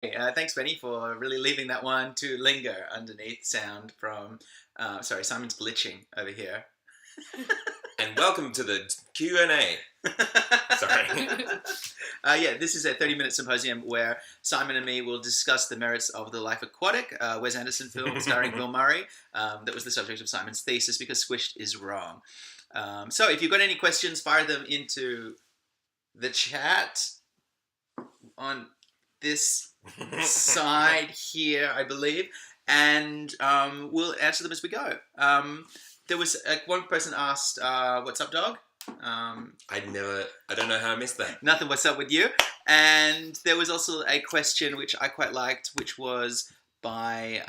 Thanks, Benny, for really leaving that one to linger underneath sound from. Sorry, Simon's glitching over here. And welcome to the Q&A. Sorry. Yeah, this is a 30-minute symposium where Simon and me will discuss the merits of The Life Aquatic, Wes Anderson film starring Bill Murray. That was the subject of Simon's thesis because Squished is wrong. So if you've got any questions, fire them into the chat on this side here, I believe, and we'll answer them as we go. There was one person asked, "What's up, dog?" I don't know how I missed that. Nothing. What's up with you? And there was also a question which I quite liked, which was by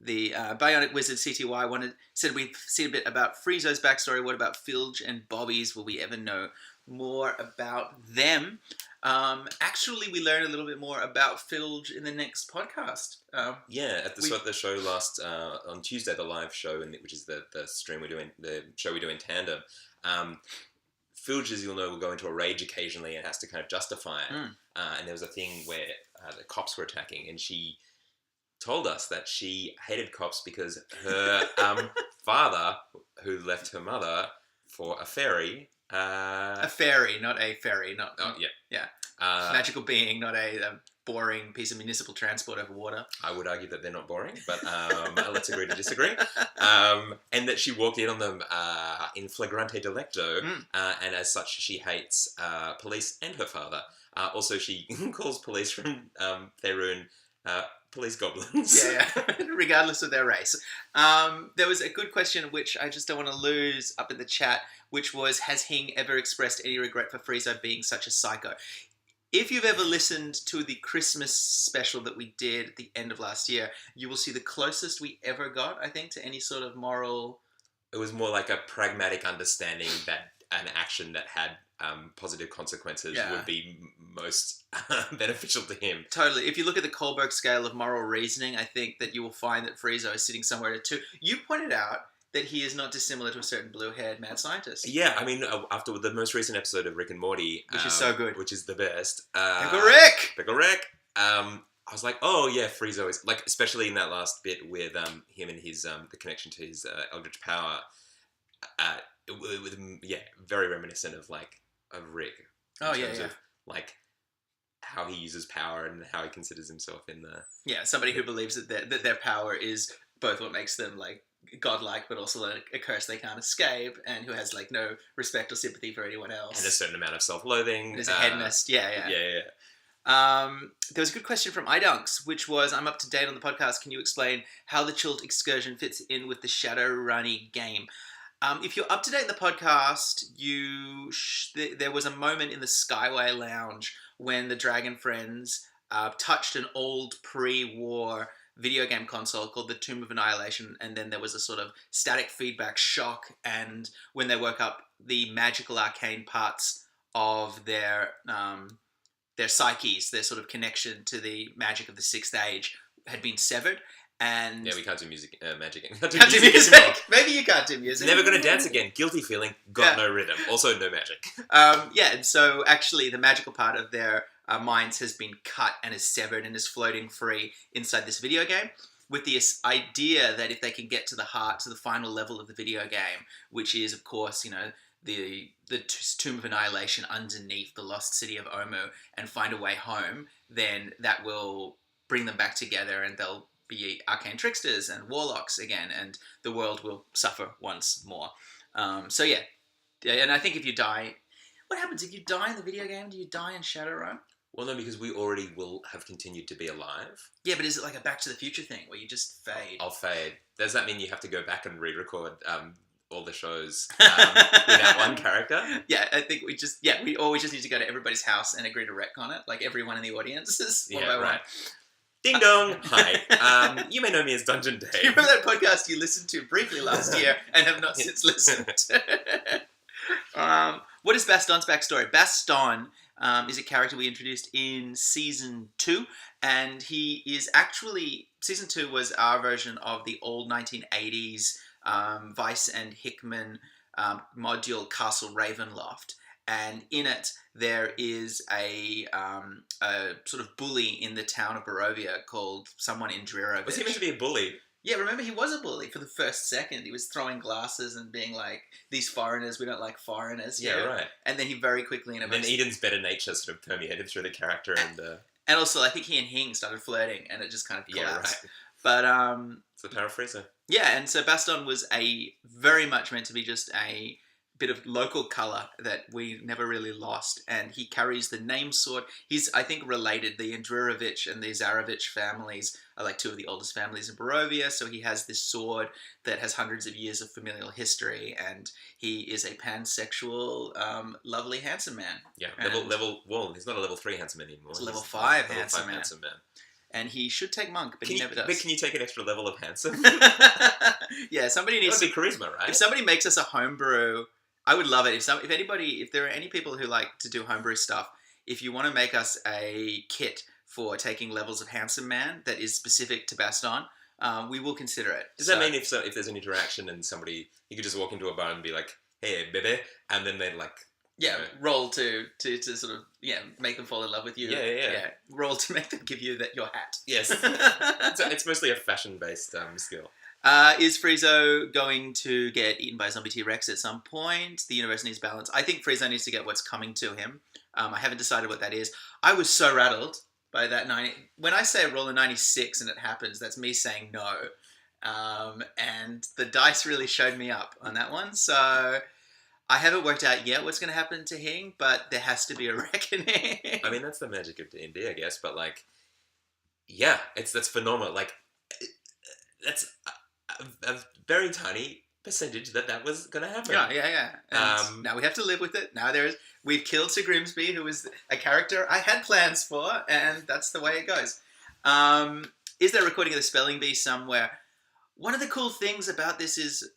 the Bionic Wizard CTY. Said we've seen a bit about Frieza's backstory. What about Filge and Bobby's? Will we ever know more about them? Actually, we learned a little bit more about Filge in the next podcast. At the show last on Tuesday, the live show, which is the stream we're doing, the show we do in tandem. Filge, as you'll know, will go into a rage occasionally and has to kind of justify it. And there was a thing where the cops were attacking, and she told us that she hated cops because her father, who left her mother for a fairy. A fairy, not a ferry. Yeah. Magical being, not a boring piece of municipal transport over water. I would argue that they're not boring, but let's agree to disagree. And that she walked in on them in flagrante delicto, and as such, she hates police and her father. Also, she calls police from Faerun police goblins. Yeah, regardless of their race. There was a good question, which I just don't want to lose up in the chat, which was, has Hing ever expressed any regret for Frieza being such a psycho? If you've ever listened to the Christmas special that we did at the end of last year, you will see the closest we ever got, I think, to any sort of moral... It was more like a pragmatic understanding that an action that had positive consequences would be most beneficial to him. Totally. If you look at the Kohlberg scale of moral reasoning, I think that you will find that Frieza is sitting somewhere at a 2. You pointed out that he is not dissimilar to a certain blue-haired mad scientist. Yeah, I mean, after the most recent episode of Rick and Morty... Which is so good. Which is the best. Pickle Rick! Pickle Rick! I was like, oh yeah, Frieza is... Like, especially in that last bit with him and his... the connection to his Eldritch power. Very reminiscent of, like, of Rick. In terms of, like, how he uses power and how he considers himself in the... Yeah, somebody who believes that their power is both what makes them, like, godlike, but also like a curse they can't escape, and who has like no respect or sympathy for anyone else, and a certain amount of self-loathing. There's a hedonist. Yeah. There was a good question from iDunks, which was, I'm up to date on the podcast. Can you explain how the Chult excursion fits in with the Shadowrunny game? If you're up to date in the podcast, there was a moment in the Skyway Lounge when the Dragon Friends touched an old pre-war video game console called the Tomb of Annihilation, and then there was a sort of static feedback shock, and when they woke up, the magical arcane parts of their psyches, their sort of connection to the magic of the Sixth Age, had been severed. And yeah, we can't do magic. Can't do music. Maybe you can't do music. Never gonna dance again. Guilty feeling. Got no rhythm. Also no magic. And so actually the magical part of their minds has been cut and is severed and is floating free inside this video game, with this idea that if they can get to the final level of the video game, which is of course, the Tomb of Annihilation underneath the lost city of Omu, and find a way home, then that will bring them back together and they'll be arcane tricksters and warlocks again, and the world will suffer once more. And I think if you die, what happens if you die in the video game? Do you die in Shadowrun? Well, no, because we already will have continued to be alive. Yeah, but is it like a Back to the Future thing where you just fade? I'll fade. Does that mean you have to go back and re-record all the shows without one character? Yeah, I think we just need to go to everybody's house and agree to retcon it, like everyone in the audience is one by one. Ding dong! Hi. You may know me as Dungeon Dave. Do you remember that podcast you listened to briefly last year and have not since listened? What is Baston's backstory? Baston is a character we introduced in Season 2, and he is actually... Season 2 was our version of the old 1980s Weiss and Hickman module Castle Ravenloft. and in it there is a sort of bully in the town of Barovia called someone Indrirovich. Was he meant to be a bully? Yeah, remember he was a bully for the first second. He was throwing glasses and being like, "These foreigners, we don't like foreigners." Yeah, here." right. And then he very quickly And then Eden's better nature sort of permeated through the character and also I think he and Hing started flirting, and it just kind of collapsed. right. But It's the paraphraser. yeah, and so Baston was very much meant to be just a bit of local colour that we never really lost, and he carries the name sword. He's, I think, related. The Indrirovich and the Zarevich families are like two of the oldest families in Barovia, so he has this sword that has hundreds of years of familial history, and he is a pansexual, lovely, handsome man. Yeah, And- well, he's not a level 3 handsome man anymore. He's a level He's 5 level handsome 5 man. handsome man. And he should take monk, but he never does. But can you take an extra level of handsome? Yeah, somebody That needs would be charisma, right? If somebody makes us a homebrew, I would love it. If there are any people who like to do homebrew stuff, if you want to make us a kit for taking levels of handsome man that is specific to Baston, we will consider it. Does that mean if there's an interaction and somebody, you could just walk into a bar and be like, "Hey, baby," and then they'd like, yeah, you know, roll to sort of make them fall in love with you. Yeah. Roll to make them give you your hat. yes, it's mostly a fashion-based skill. Is Friezo going to get eaten by a zombie T-Rex at some point? The universe needs balance. I think Friezo needs to get what's coming to him. I haven't decided what that is. I was so rattled by that 90. When I say roll a 96 and it happens, that's me saying no. And the dice really showed me up on that one. So I haven't worked out yet what's going to happen to Hing, but there has to be a reckoning. I mean, that's the magic of D&D, I guess. But like, yeah, that's phenomenal. Like, that's a very tiny percentage that was going to happen. Yeah. And now we have to live with it. Now we've killed Sir Grimsby, who was a character I had plans for, and that's the way it goes. Is there a recording of the Spelling Bee somewhere? One of the cool things about this is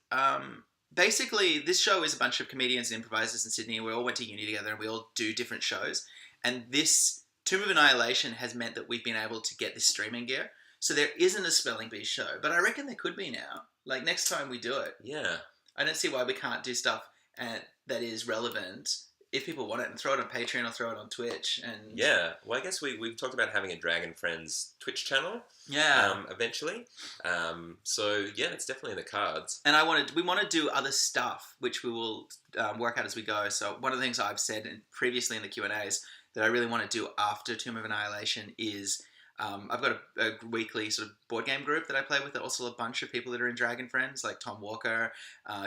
basically this show is a bunch of comedians and improvisers in Sydney. We all went to uni together and we all do different shows. And this Tomb of Annihilation has meant that we've been able to get this streaming gear. So there isn't a Spelling Bee show, but I reckon there could be now. Like next time we do it. Yeah. I don't see why we can't do stuff that is relevant if people want it, and throw it on Patreon or throw it on Twitch. And Yeah. Well, I guess we've talked about having a Dragon Friends Twitch channel. yeah. Eventually. So yeah, it's definitely in the cards. And we want to do other stuff, which we will work out as we go. So one of the things I've said previously in the Q&As that I really want to do after Tomb of Annihilation is I've got a weekly sort of board game group that I play with. That also a bunch of people that are in Dragon Friends, like Tom Walker,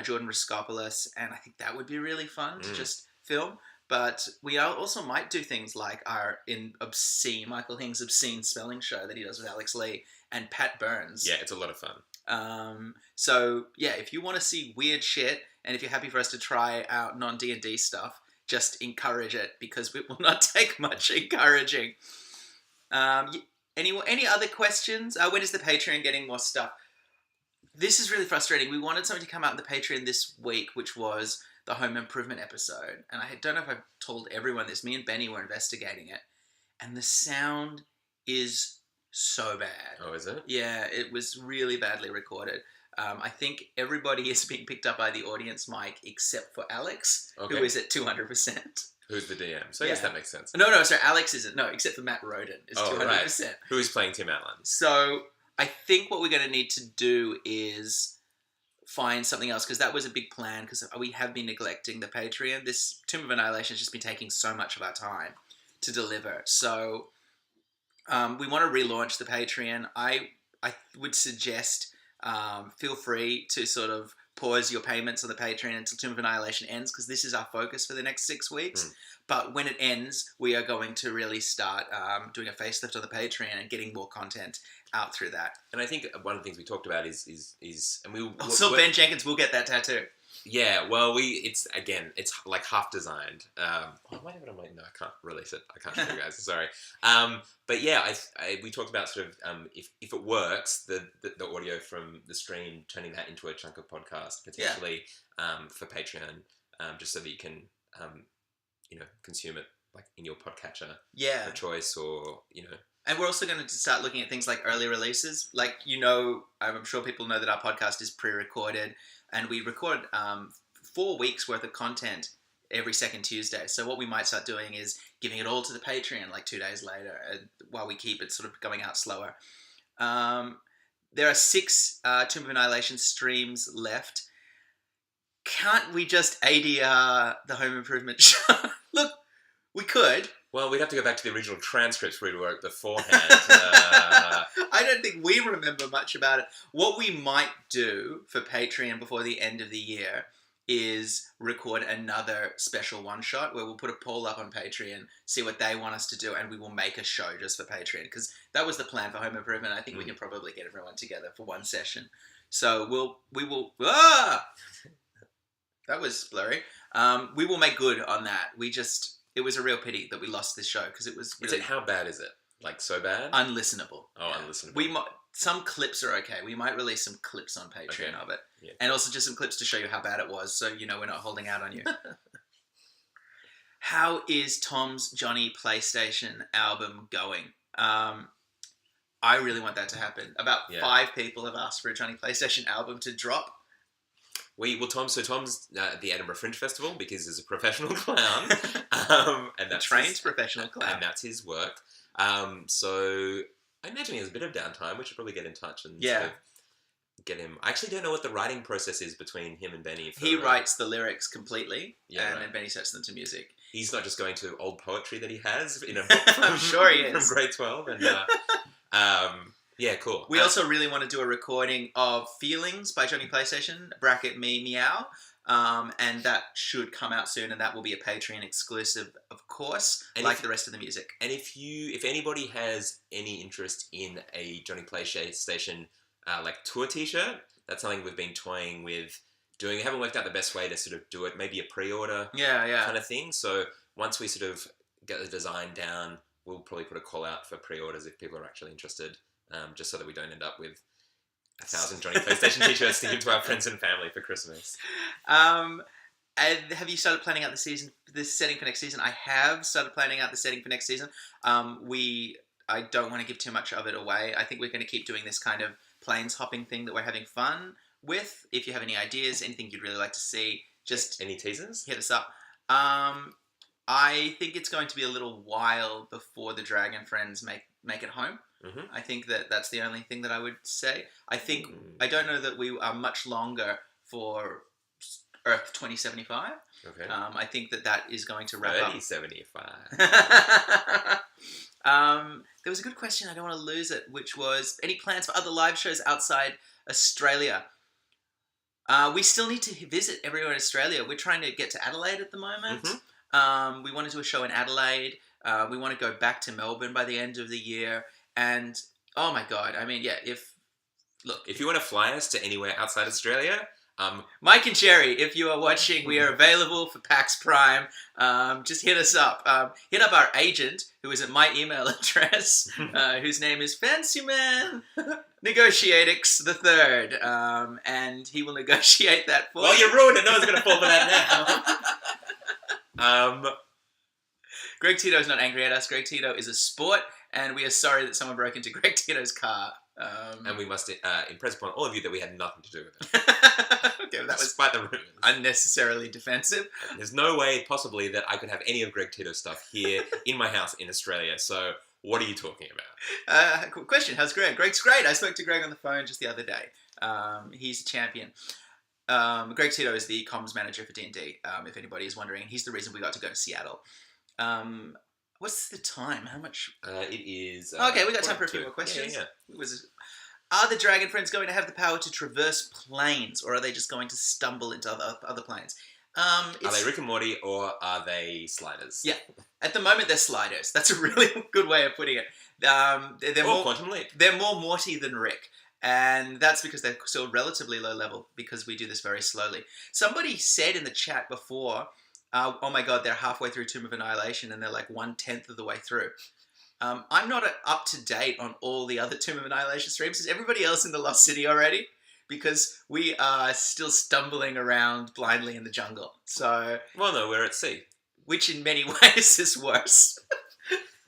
Jordan Raskopoulos, and I think that would be really fun to just film. But we also might do things like Michael Hing's obscene spelling show that he does with Alex Lee and Pat Burns. Yeah, it's a lot of fun. So yeah, if you want to see weird shit, and if you're happy for us to try out non-D&D stuff, just encourage it, because it will not take much encouraging. Any other questions? When is the Patreon getting more stuff? This is really frustrating. We wanted something to come out in the Patreon this week, which was the home improvement episode. And I don't know if I've told everyone this. Me and Benny were investigating it. And the sound is so bad. Oh, is it? Yeah, it was really badly recorded. I think everybody is being picked up by the audience mic except for Alex, who is at 200%. Who's the DM? So I guess that makes sense. No, sorry, Alex isn't. No, except for Matt Roden is 200%. Right. Who is playing Tim Allen? So I think what we're going to need to do is find something else, because that was a big plan, because we have been neglecting the Patreon. This Tomb of Annihilation has just been taking so much of our time to deliver. So we want to relaunch the Patreon. I would suggest feel free to sort of pause your payments on the Patreon until Tomb of Annihilation ends, because this is our focus for the next 6 weeks. But when it ends, we are going to really start doing a facelift on the Patreon and getting more content out through that. And I think one of the things we talked about is and we also Ben Jenkins will get that tattoo. Yeah, well, it's like half designed. Why haven't I? No, I can't release it. I can't show you guys. Sorry. But yeah, we talked about sort of if it works, the audio from the stream, turning that into a chunk of podcast potentially for Patreon, just so that you can consume it like in your podcatcher of choice, or And we're also going to start looking at things like early releases. Like, I'm sure people know that our podcast is pre-recorded, and we record 4 weeks worth of content every second Tuesday. So what we might start doing is giving it all to the Patreon like 2 days later, while we keep it sort of going out slower. There are 6 Tomb of Annihilation streams left. Can't we just ADR the Home Improvement show? Look, we could. Well, we'd have to go back to the original transcripts we'd worked beforehand. I don't think we remember much about it. What we might do for Patreon before the end of the year is record another special one-shot where we'll put a poll up on Patreon, see what they want us to do, and we will make a show just for Patreon, because that was the plan for Home Improvement. I think we can probably get everyone together for one session. So we will... That was blurry. We will make good on that. It was a real pity that we lost this show, because it was really... How bad is it? Like, so bad? Unlistenable. Oh, yeah. Unlistenable. Some clips are okay. We might release some clips on Patreon of it. Yeah. And also just some clips to show you how bad it was, so you know we're not holding out on you. How is Tom's Johnny PlayStation album going? I really want that to happen. About 5 people have asked for a Johnny PlayStation album to drop. Tom's the Edinburgh Fringe Festival, because he's a professional clown. And that's trained professional clown. And that's his work. So I imagine he has a bit of downtime. We should probably get in touch and sort of get him. I actually don't know what the writing process is between him and Benny. He writes the lyrics completely, and Benny sets them to music. He's not just going to old poetry that he has in a book from, I'm sure he is. From grade 12. And yeah, cool. We also really want to do a recording of Feelings by Johnny PlayStation, me, meow. And that should come out soon, and that will be a Patreon exclusive, of course, and like the rest of the music. And if anybody has any interest in a Johnny PlayStation like tour T-shirt, that's something we've been toying with doing. We haven't worked out the best way to sort of do it. Maybe a pre-order kind of thing. So once we sort of get the design down, we'll probably put a call out for pre-orders if people are actually interested, just so that we don't end up with 1,000 Johnny PlayStation T-shirts to give to our friends and family for Christmas. And have you started planning out the setting for next season? I have started planning out the setting for next season. I don't want to give too much of it away. I think we're going to keep doing this kind of planes hopping thing that we're having fun with. If you have any ideas, anything you'd really like to see, just any teasers, hit us up. I think it's going to be a little while before the Dragon Friends make it home. Mm-hmm. I think that's the only thing that I would say. I don't know that we are much longer for Earth 2075. Okay. I think that is going to wrap up. 3075. There was a good question, I don't want to lose it, which was, any plans for other live shows outside Australia? We still need to visit everywhere in Australia. We're trying to get to Adelaide at the moment. Mm-hmm. We want to do a show in Adelaide. We want to go back to Melbourne by the end of the year. And, oh my God, I mean, if you want to fly us to anywhere outside Australia, Mike and Jerry, if you are watching, we are available for PAX Prime. Just hit us up. Hit up our agent, who is at my email address, whose name is Fancyman Negotiatix III, and he will negotiate that for you. Well, you ruined it. No one's going to fall for that now. Greg Tito is not angry at us. Greg Tito is a sport, and we are sorry that someone broke into Greg Tito's car. And we must impress upon all of you that we had nothing to do with it. Okay, that was despite the rumors. Unnecessarily defensive. There's no way possibly that I could have any of Greg Tito's stuff here in my house in Australia. So what are you talking about? Question, how's Greg? Greg's great. I spoke to Greg on the phone just the other day. He's a champion. Greg Tito is the comms manager for D&D, if anybody is wondering. He's the reason we got to go to Seattle. What's the time? How much? It is... okay, we got time for a few more questions. Yeah. Are the Dragon Friends going to have the power to traverse planes, or are they just going to stumble into other planes? Are they Rick and Morty, or are they sliders? Yeah. At the moment, they're sliders. That's a really good way of putting it. They're more Quantum Leap. They're more Morty than Rick. And that's because they're still relatively low level, because we do this very slowly. Somebody said in the chat before... oh my God, they're halfway through Tomb of Annihilation and they're like 1/10 of the way through. I'm not up to date on all the other Tomb of Annihilation streams. Is everybody else in the Lost City already? Because we are still stumbling around blindly in the jungle. So, well, no, we're at sea. Which in many ways is worse.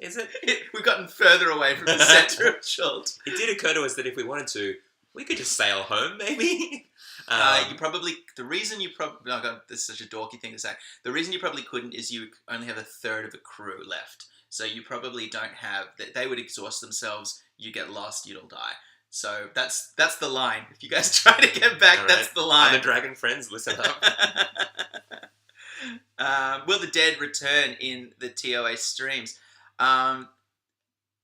Is it? We've gotten further away from the center of Chult. It did occur to us that if we wanted to, we could just sail home, maybe. The reason you probably, oh God, this is such a dorky thing to say. The reason you probably couldn't is you only have a third of a crew left. So you probably don't have, they would exhaust themselves, you get lost, you'll die. So that's the line. If you guys try to get back, that's the line. Other dragon friends, listen up. Will the dead return in the TOA streams?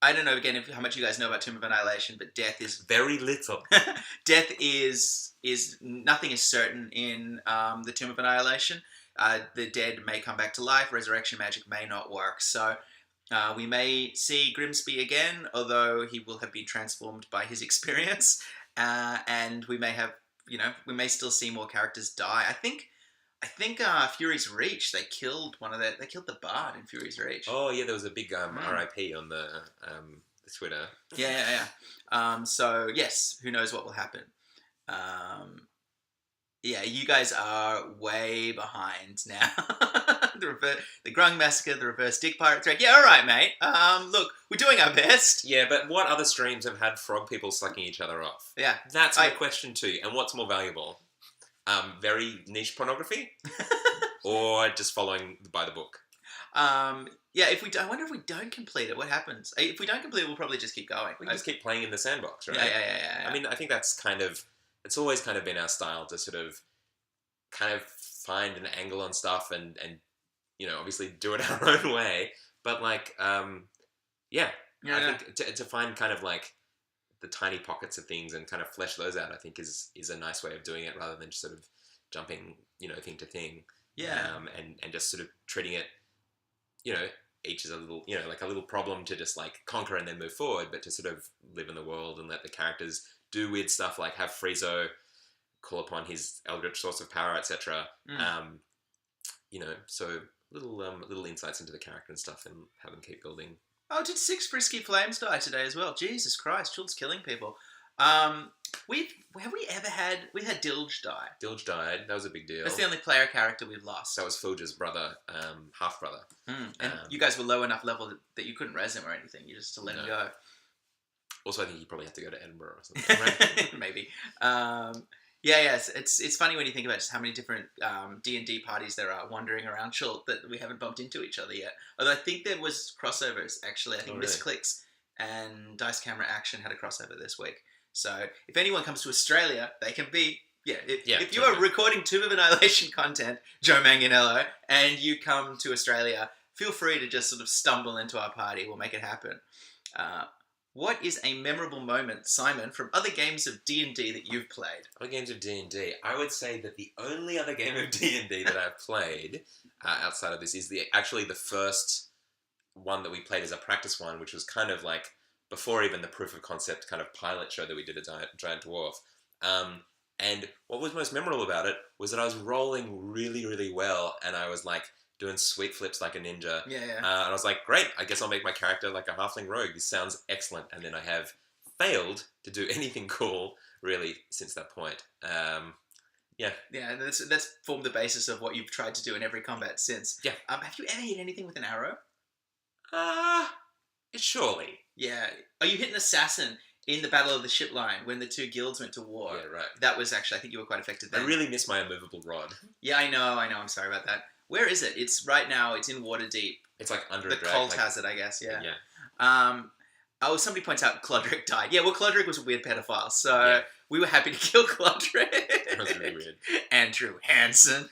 I don't know again how much you guys know about Tomb of Annihilation, but death is very little. Death is nothing is certain in the Tomb of Annihilation. The dead may come back to life. Resurrection magic may not work. So we may see Grimsby again, although he will have been transformed by his experience, and we may have we may still see more characters die. I think Fury's Reach, they killed the Bard in Fury's Reach. Oh yeah, there was a big RIP on the Twitter. Yeah. So yes, who knows what will happen? Yeah, you guys are way behind now. The Grung Massacre, the Reverse Dick Pirate thread. Yeah, all right, mate. Look, we're doing our best. Yeah, but what other streams have had frog people sucking each other off? Yeah, that's my question too. And what's more valuable? Very niche pornography, or just following by the book. Yeah. I wonder if we don't complete it, what happens? If we don't complete it, we'll probably just keep going. We can just keep playing in the sandbox, right? Yeah. I mean, I think that's it's always kind of been our style to sort of kind of find an angle on stuff and obviously do it our own way. But I think to find kind of like the tiny pockets of things and kind of flesh those out, I think is a nice way of doing it, rather than just sort of jumping, thing to thing. Yeah. And just sort of treating it, each is a little, like a little problem to just like conquer and then move forward, but to sort of live in the world and let the characters do weird stuff, like have Friezo call upon his eldritch source of power, etc. So little insights into the character and stuff, and have them keep building. Oh, did 6 Frisky Flames die today as well? Jesus Christ, Chul's killing people. We've had Dilge die. Dilge died. That was a big deal. That's the only player character we've lost. That was Fulger's brother, half brother. And you guys were low enough level that you couldn't res him or anything. You just to let him go. Also, I think he probably had to go to Edinburgh or something. Right? Maybe. Yes. It's funny when you think about just how many different D&D parties there are wandering around Chult that we haven't bumped into each other yet. Although I think there was crossovers, actually. I think Misclicks and Dice Camera Action had a crossover this week. So if anyone comes to Australia, they can be... If you are recording Tomb of Annihilation content, Joe Manganiello, and you come to Australia, feel free to just sort of stumble into our party. We'll make it happen. What is a memorable moment, Simon, from other games of D&D that you've played? Other games of D&D? I would say that the only other game of D&D that I've played outside of this is actually the first one that we played as a practice one, which was kind of like before even the proof of concept kind of pilot show that we did at Giant Dwarf. And what was most memorable about it was that I was rolling really, really well, and I was like doing sweep flips like a ninja. Yeah. And I was like, great, I guess I'll make my character like a halfling rogue. This sounds excellent. And then I have failed to do anything cool, really, since that point. Yeah, that's formed the basis of what you've tried to do in every combat since. Yeah. Have you ever hit anything with an arrow? Surely. Yeah. Oh, you hit an assassin in the Battle of the Ship Line when the two guilds went to war. Yeah, right. That was actually, I think you were quite affected then. I really miss my immovable rod. Yeah, I know. I'm sorry about that. Where is it? It's right now. It's in Waterdeep. It's like under the a drag. cult has it, I guess. Yeah. Somebody points out Clodric died. Yeah, well, Clodric was a weird pedophile, so we were happy to kill Clodric. That was really weird. Andrew Hansen.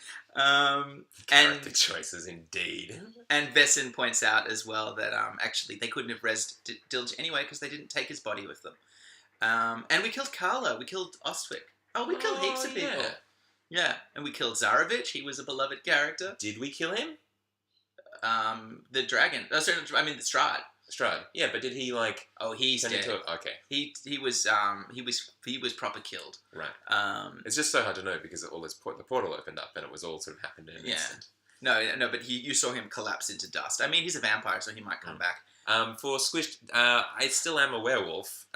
Character choices, indeed. And Vessin points out as well that actually they couldn't have rezzed Dilge anyway because they didn't take his body with them. And we killed Carla. We killed Ostwick. Oh, we killed heaps of people. Yeah, and we killed Zarovich. He was a beloved character. Did we kill him? The dragon. Oh, sorry, I mean the Strahd. Strahd. Yeah, but did he like? Oh, he's dead. Okay. He was proper killed. Right. It's just so hard to know because the portal opened up and it was all sort of happened in an instant. No, but you saw him collapse into dust. I mean, he's a vampire, so he might come back. For Squished, I still am a werewolf.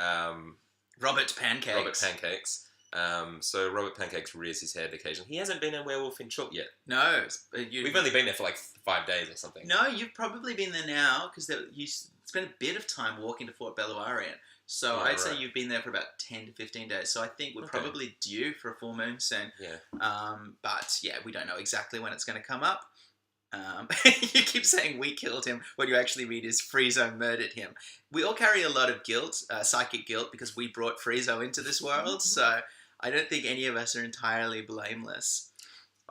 Robert Pancakes. So Robert Pancakes rears his head occasionally. He hasn't been a werewolf in Chult yet. No. We've only been there for like 5 days or something. No, you've probably been there now because spent a bit of time walking to Fort Belluarian. So Yeah, I'd say right. you've been there for about 10 to 15 days. So I think we're Okay. probably due for a full moon soon. Yeah. But yeah, we don't know exactly when it's going to come up. You keep saying we killed him. What you actually mean is Friezo murdered him. We all carry a lot of guilt, psychic guilt, because we brought Friezo into this world. So I don't think any of us are entirely blameless.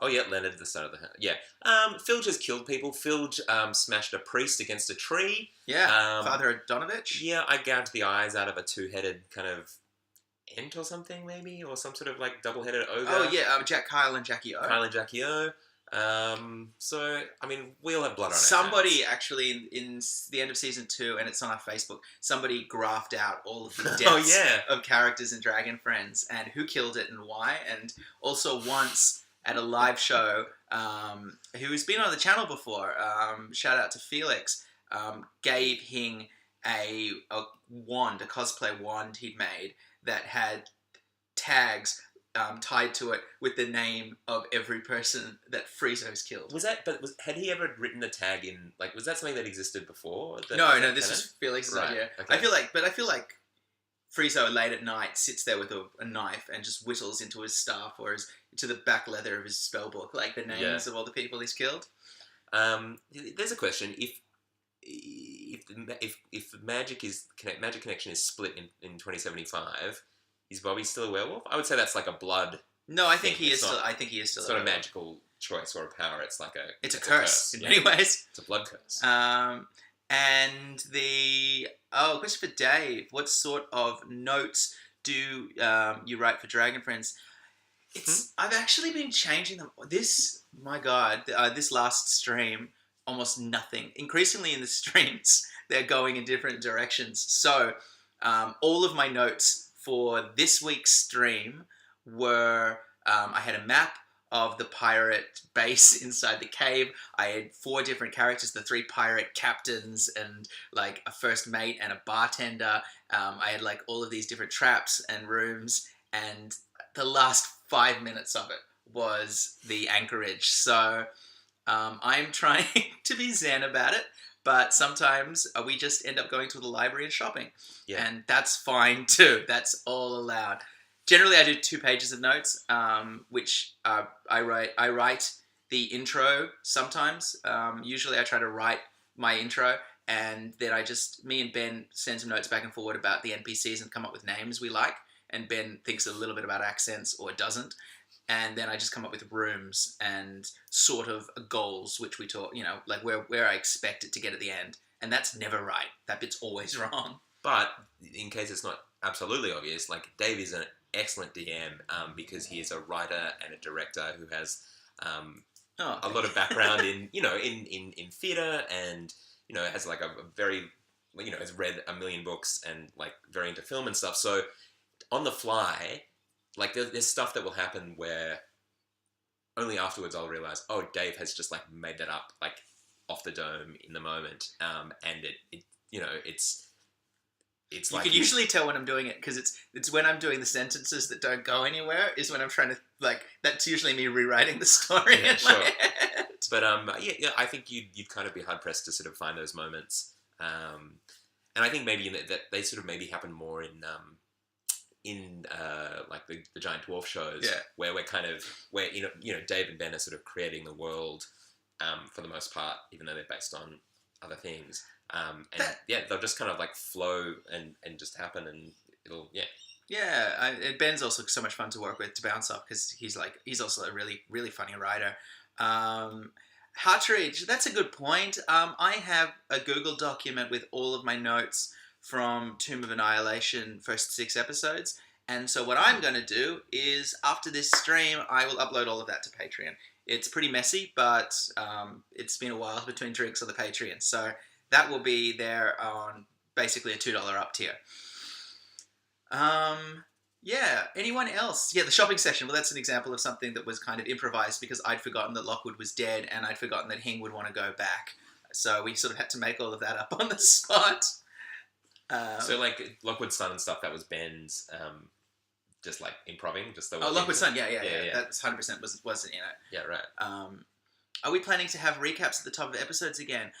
Oh yeah, Leonard at the start of the yeah. Filge has killed people. Filge smashed a priest against a tree. Yeah, Father Adonovich. Yeah, I gouged the eyes out of a two-headed kind of ent or something, maybe, or some sort of like double-headed ogre. Oh yeah, Kyle and Jackie O. Kyle and Jackie O. So I mean, we all have blood on our Somebody hands. actually in the end of season 2, and it's on our Facebook. Somebody graphed out all of the deaths Oh yeah. of characters in Dragon Friends and who killed it and why. And also once at a live show, who's been on the channel before, shout out to Felix, gave Hing a wand, a cosplay wand he'd made that had tags tied to it with the name of every person that Friezo's killed. Had he ever written a tag in, like, was that something that existed before? No, this was Felix's Right, idea. okay. I feel like Friezo late at night sits there with a knife and just whittles into his staff or to the back leather of his spellbook, like the names of all the people he's killed. There's a question: if Magic Connection is split in 2075, is Bobby still a werewolf? I would say that's like a blood. No, I think he It's is still. not- I think he is still. It's not a magical choice or a power. It's like It's a curse in yeah. many ways. It's a blood curse. And question for Dave: what sort of notes do you write for Dragon Friends? I've actually been changing them. This last stream, almost nothing. Increasingly in the streams, they're going in different directions. So all of my notes for this week's stream were I had a map of the pirate base inside the cave. I had 4 different characters, the 3 pirate captains and like a first mate and a bartender. I had like all of these different traps and rooms, and the last 5 minutes of it was the anchorage. So I'm trying to be zen about it, but sometimes we just end up going to the library and shopping. Yeah. And that's fine too. That's all allowed. Generally, I do 2 pages of notes, which I write the intro sometimes. Usually I try to write my intro, and then me and Ben send some notes back and forward about the NPCs and come up with names we like. And Ben thinks a little bit about accents or doesn't. And then I just come up with rooms and sort of goals, which we talk, like where I expect it to get at the end. And that's never right. That bit's always wrong. But in case it's not absolutely obvious, like Dave is an excellent DM because he is a writer and a director who has a lot of background in theatre, and has like a very has read a million books and like very into film and stuff. So on the fly, like there's stuff that will happen where only afterwards I'll realize, oh, Dave has just like made that up like off the dome in the moment, and it's You like can usually tell when I'm doing it, because it's when I'm doing the sentences that don't go anywhere is when I'm trying to, like, that's usually me rewriting the story in my head. But I think you'd kind of be hard pressed to sort of find those moments, and I think maybe that they sort of maybe happen more in like the Giant Dwarf shows, where Dave and Ben are sort of creating the world for the most part, even though they're based on other things. They'll just kind of like flow and just happen, and it'll Ben's also so much fun to work with, to bounce off, because he's also a really, really funny writer. Hartridge, that's a good point. I have a Google document with all of my notes from Tomb of Annihilation first 6 episodes, and so what I'm going to do is after this stream I will upload all of that to Patreon. It's pretty messy, but it's been a while between drinks on the Patreon, so that will be there on basically a $2 up tier. Anyone else? Yeah, the shopping session. Well, that's an example of something that was kind of improvised, because I'd forgotten that Lockwood was dead, and I'd forgotten that Hing would want to go back. So we sort of had to make all of that up on the spot. So like Lockwood's son and stuff, that was Ben's just like improving, just the Lockwood's son, yeah. That's 100% wasn't in it. Yeah, right. Are we planning to have recaps at the top of episodes again?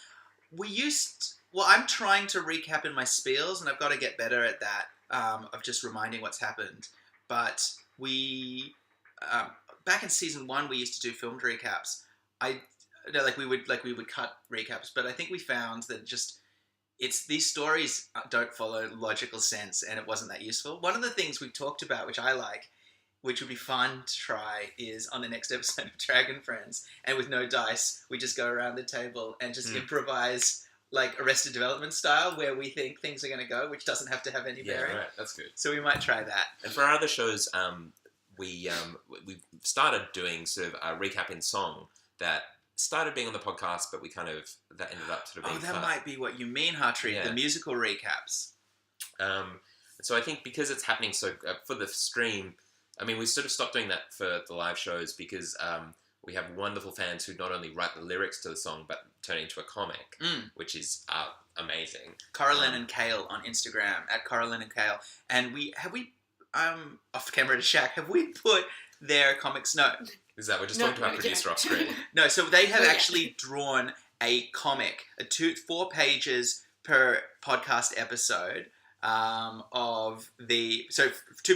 We used Well, I'm trying to recap in my spiels, and I've got to get better at that, of just reminding what's happened. But we, um, back in season 1, we used to do filmed recaps. I, no, we would cut recaps, but I think we found that just it's these stories don't follow logical sense, and it wasn't that useful. One of the things we've talked about, which I like, which would be fun to try, is on the next episode of Dragon Friends, and with no dice, we just go around the table and just improvise, like Arrested Development style, where we think things are going to go, which doesn't have to have any bearing. Yeah, right. That's good. So we might try that. And for our other shows, we started doing sort of a recap in song that started being on the podcast, but that ended up sort of being that might be what you mean, Hartree, Yeah. the musical recaps. So I think because it's happening for the stream, I mean, we sort of stopped doing that for the live shows because we have wonderful fans who not only write the lyrics to the song, but turn it into a comic, which is amazing. Coraline and Kale on Instagram, at Coraline and Kale. And off camera to Shaq, have we put their comics? No. Is that we're just talking to our producer off screen? No, so they have actually drawn a comic, 4 pages per podcast episode, 2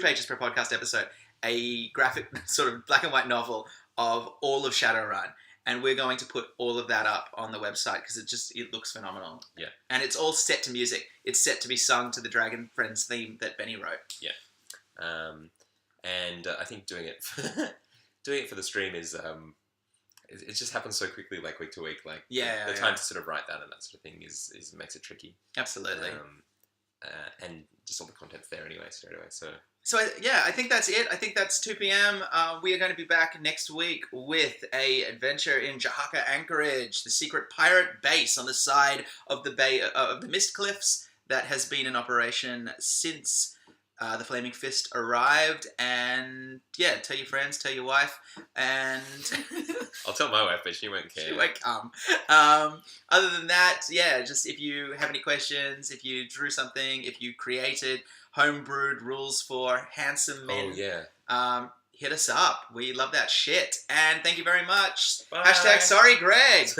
pages per podcast episode, a graphic sort of black and white novel of all of Shadowrun. And we're going to put all of that up on the website because it looks phenomenal. Yeah. And it's all set to music. It's set to be sung to the Dragon Friends theme that Benny wrote. Yeah. And I think doing it for the stream is it just happens so quickly, like week to week. Like the time to sort of write that and that sort of thing is makes it tricky. Absolutely. And just all the content's there anyway, straight away. So I think that's it. I think that's 2 p.m. We are going to be back next week with a adventure in Jahaka Anchorage, the secret pirate base on the side of the bay of the Mist Cliffs that has been in operation since the Flaming Fist arrived. And yeah, tell your friends, tell your wife, and I'll tell my wife, but she won't care. She won't come. Other than that, yeah, just if you have any questions, if you drew something, if you created homebrewed rules for handsome men, hit us up. We love that shit. And thank you very much. Bye. #sorry Greg.